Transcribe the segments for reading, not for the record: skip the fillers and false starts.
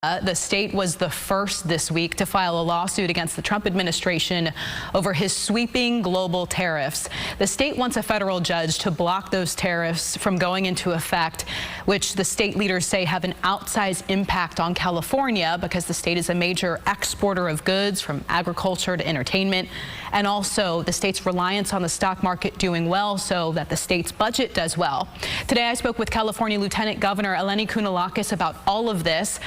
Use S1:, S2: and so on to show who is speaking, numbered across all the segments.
S1: The state was the first this week to file a lawsuit against the Trump administration over his sweeping global tariffs. The state wants a federal judge to block those tariffs from going into effect, which the state leaders say have an outsized impact on California because the state is a major exporter of goods from agriculture to entertainment, and also the state's reliance on the stock market doing well so that the state's budget does well. Today I spoke with California Lieutenant Governor Eleni Kounalakis about all of this.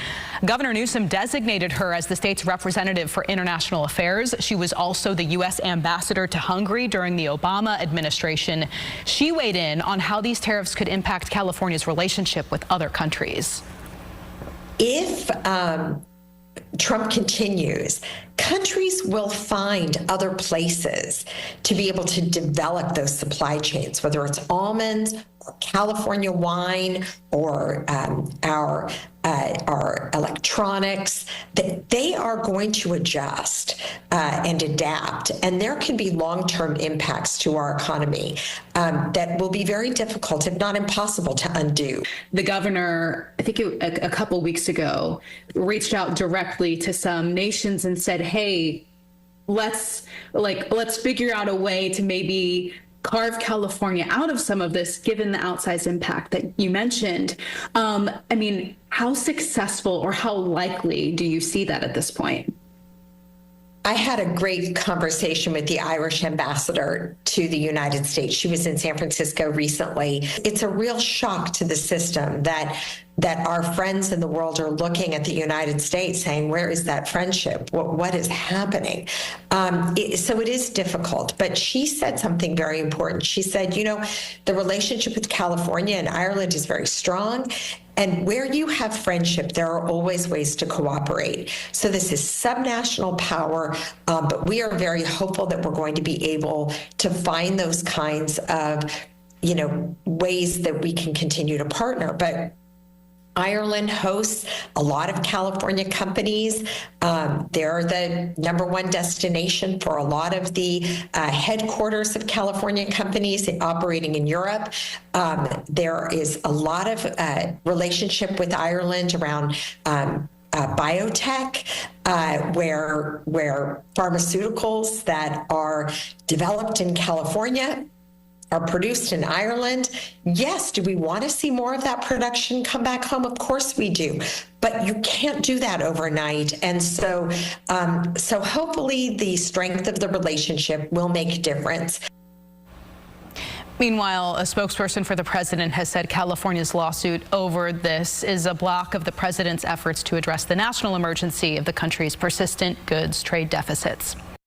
S1: Governor Newsom designated her as the state's representative for international affairs. She was also the U.S. ambassador to Hungary during the Obama administration. She weighed in on how these tariffs could impact California's relationship with other countries.
S2: If Trump continues, countries will find other places to be able to develop those supply chains, whether it's almonds or California wine or our electronics. They are going to adjust and adapt, and there can be long-term impacts to our economy that will be very difficult, if not impossible, to undo.
S3: The governor, I think a couple weeks ago, reached out directly to some nations and said, hey, let's figure out a way to maybe carve California out of some of this, given the outsized impact that you mentioned. I mean, how successful or how likely do you see that at this point?
S2: I had a great conversation with the Irish ambassador to the United States. She was in San Francisco recently. It's a real shock to the system that our friends in the world are looking at the United States saying, where is that friendship? What is happening? So it is difficult, but she said something very important. She said, you know, the relationship with California and Ireland is very strong. And where you have friendship, there are always ways to cooperate. So this is subnational power, but we are very hopeful that we're going to be able to find those kinds of, you know, ways that we can continue to partner. But Ireland hosts a lot of California companies. They're the #1 destination for a lot of the headquarters of California companies operating in Europe. There is a lot of relationship with Ireland around biotech, where pharmaceuticals that are developed in California are produced in Ireland. Yes, do we want to see more of that production come back home? Of course we do, but you can't do that overnight. And so, so hopefully the strength of the relationship will make a difference.
S1: Meanwhile, a spokesperson for the president has said California's lawsuit over this is a block of the president's efforts to address the national emergency of the country's persistent goods trade deficits.